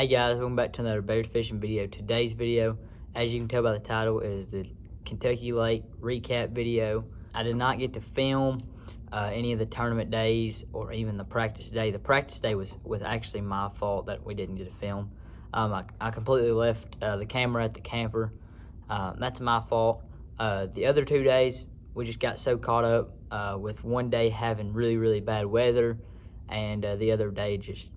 Hey guys, welcome back to another bird fishing video. Today's video, as you can tell by the title, is the Kentucky Lake recap video. I did not get to film any of the tournament days or even the practice day. The practice day was actually my fault that we didn't get to film. I completely left the camera at the camper. That's my fault. The other 2 days, we just got so caught up with one day having really bad weather, and the other day just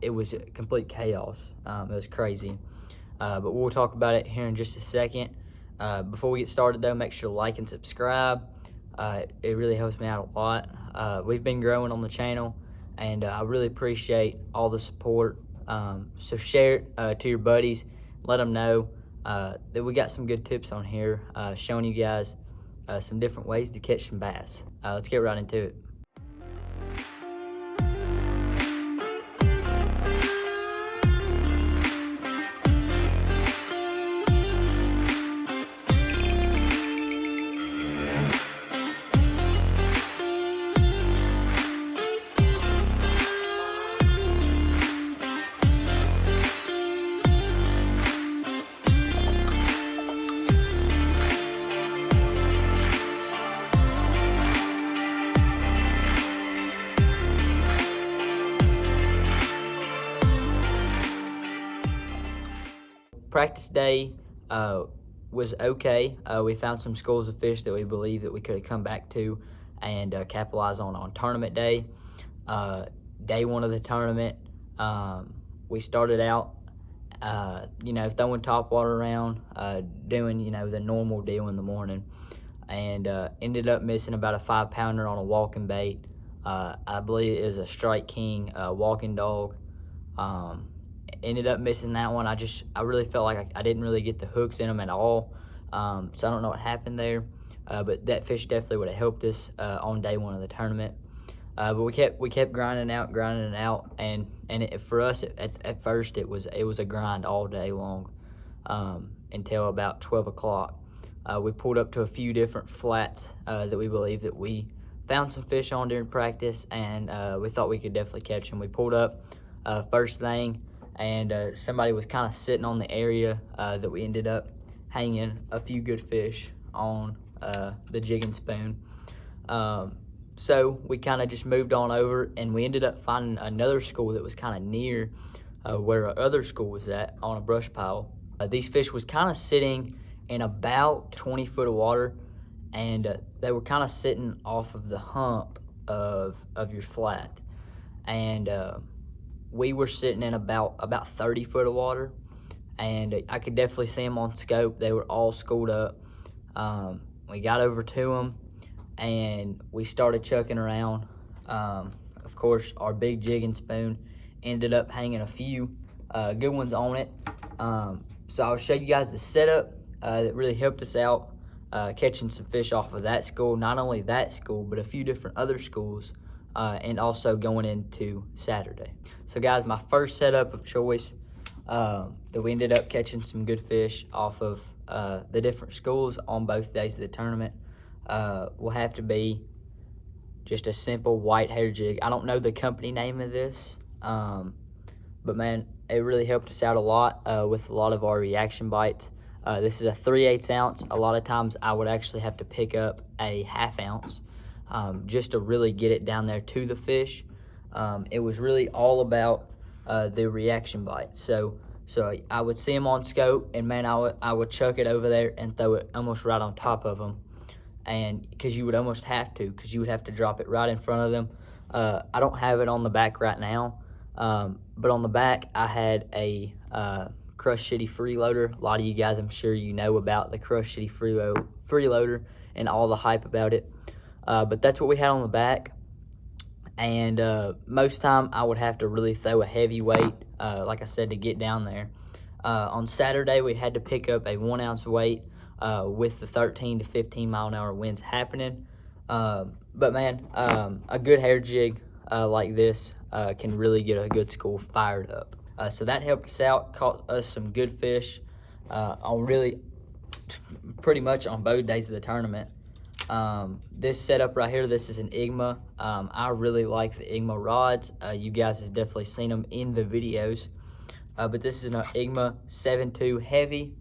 it was complete chaos. It was crazy, but we'll talk about it here in just a second. Before we get started though, make sure to like and subscribe. It really helps me out a lot. We've been growing on the channel, and I really appreciate all the support. So share it to your buddies, let them know that we got some good tips on here, showing you guys some different ways to catch some bass. Let's get right into it. Practice day was okay. We found some schools of fish that we believe that we could have come back to and capitalize on tournament day. Day one of the tournament, we started out, throwing topwater around, doing, the normal deal in the morning, and ended up missing about a 5-pounder on a walking bait. I believe it is a Strike King walking dog. Ended up missing that one. I really felt like I didn't really get the hooks in them at all. So I don't know what happened there, but that fish definitely would have helped us on day one of the tournament. But we kept grinding out, and for us at first it was a grind all day long until about 12 o'clock. We pulled up to a few different flats that we believe that we found some fish on during practice, and we thought we could definitely catch them. We pulled up first thing, and somebody was kind of sitting on the area that we ended up hanging a few good fish on the jig and spoon. So we kind of just moved on over, and we ended up finding another school that was kind of near where our other school was at on a brush pile. These fish was kind of sitting in about 20 foot of water, and they were kind of sitting off of the hump of your flat, and we were sitting in about 30 foot of water, and I could definitely see them on scope. They were all schooled up. We got over to them, and we started chucking around. Of course, our big jig and spoon ended up hanging a few good ones on it. So I'll show you guys the setup that really helped us out catching some fish off of that school. Not only that school, but a few different other schools. And also going into Saturday. So guys, my first setup of choice that we ended up catching some good fish off of the different schools on both days of the tournament will have to be just a simple white hair jig. I don't know the company name of this, but man, it really helped us out a lot with a lot of our reaction bites. This is a 3/8 ounce. A lot of times I would actually have to pick up a 1/2 ounce. Just to really get it down there to the fish. It was really all about the reaction bite. So I would see them on scope, and man, I would chuck it over there and throw it almost right on top of them, and because you would almost have to, because you would have to drop it right in front of them. I don't have it on the back right now, but on the back I had a Crush City freeloader. A lot of you guys, I'm sure you know about the Crush City freeloader and all the hype about it. But that's what we had on the back, and most time I would have to really throw a heavy weight, like I said, to get down there. On Saturday we had to pick up a 1 ounce weight with the 13 to 15 mile an hour winds happening. But man, a good hair jig like this can really get a good school fired up. So that helped us out, caught us some good fish on really pretty much on both days of the tournament. This setup right here, this is an Igma. I really like the Igma rods. You guys have definitely seen them in the videos. but this is an Igma 7.2 heavy.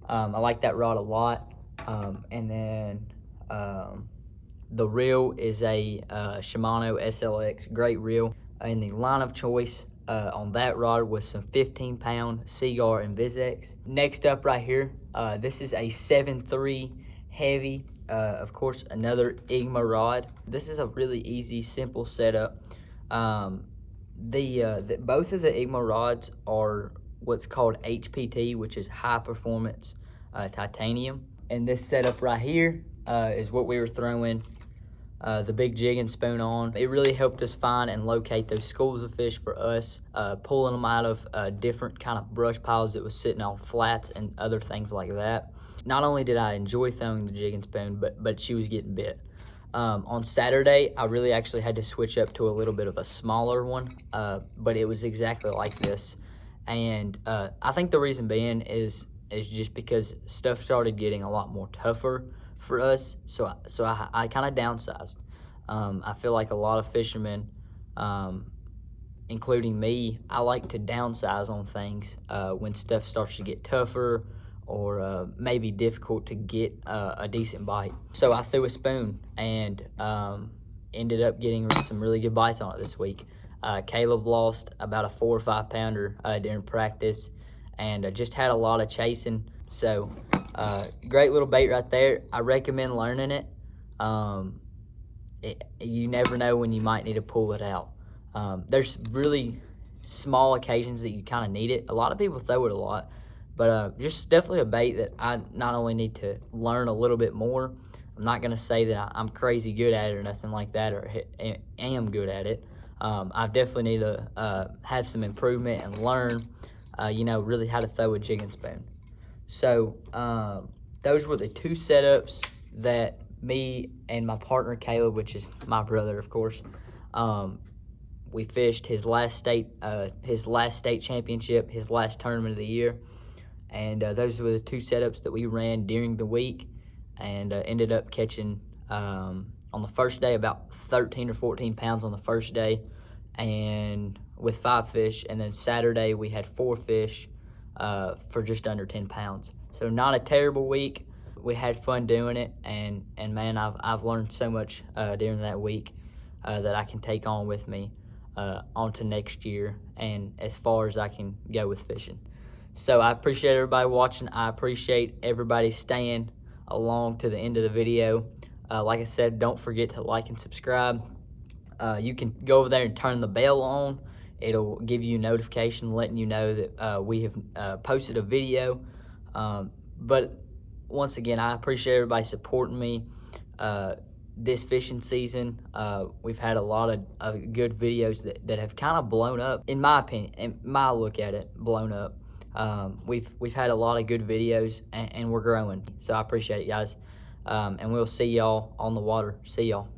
I like that rod a lot. And then the reel is a Shimano SLX, great reel. And the line of choice on that rod was some 15-pound Seaguar and Vizex. Next up right here, this is a 7.3 heavy. Of course, another Igma rod. This is a really easy, simple setup. Both of the Igma rods are what's called HPT, which is high performance titanium. And this setup right here is what we were throwing the big jig and spoon on. It really helped us find and locate those schools of fish for us, pulling them out of different kind of brush piles that was sitting on flats and other things like that. Not only did I enjoy throwing the jig and spoon, but she was getting bit. On Saturday, I really actually had to switch up to a little bit of a smaller one, but it was exactly like this. And I think the reason being is just because stuff started getting a lot more tougher for us, so I kind of downsized. I feel like a lot of fishermen, including me, I like to downsize on things when stuff starts to get tougher or maybe difficult to get a decent bite. So I threw a spoon and ended up getting some really good bites on it this week. Caleb lost about a 4 or 5 pounder during practice, and just had a lot of chasing. So great little bait right there. I recommend learning it. You never know when you might need to pull it out. There's really small occasions that you kind of need it. A lot of people throw it a lot, but just definitely a bait that I not only need to learn a little bit more. I'm not going to say that I'm crazy good at it or nothing like that, or am good at it. I definitely need to have some improvement and learn, really how to throw a jig and spoon. So those were the two setups that me and my partner Caleb, which is my brother, of course, we fished his last state championship, his last tournament of the year, and those were the two setups that we ran during the week, and ended up catching on the first day about 13 or 14 pounds on the first day, and with 5 fish, and then Saturday we had 4 fish for just under 10 pounds. So not a terrible week. We had fun doing it, and man, I've learned so much during that week that I can take on with me onto next year and as far as I can go with fishing. So I appreciate everybody watching. I appreciate everybody staying along to the end of the video. Like I said, don't forget to like and subscribe. You can go over there and turn the bell on. It'll give you a notification letting you know that we have posted a video. But once again, I appreciate everybody supporting me this fishing season. We've had a lot of good videos that have kind of blown up, in my opinion, in my look at it, blown up. We've had a lot of good videos, and we're growing. So I appreciate it, guys. And we'll see y'all on the water. See y'all.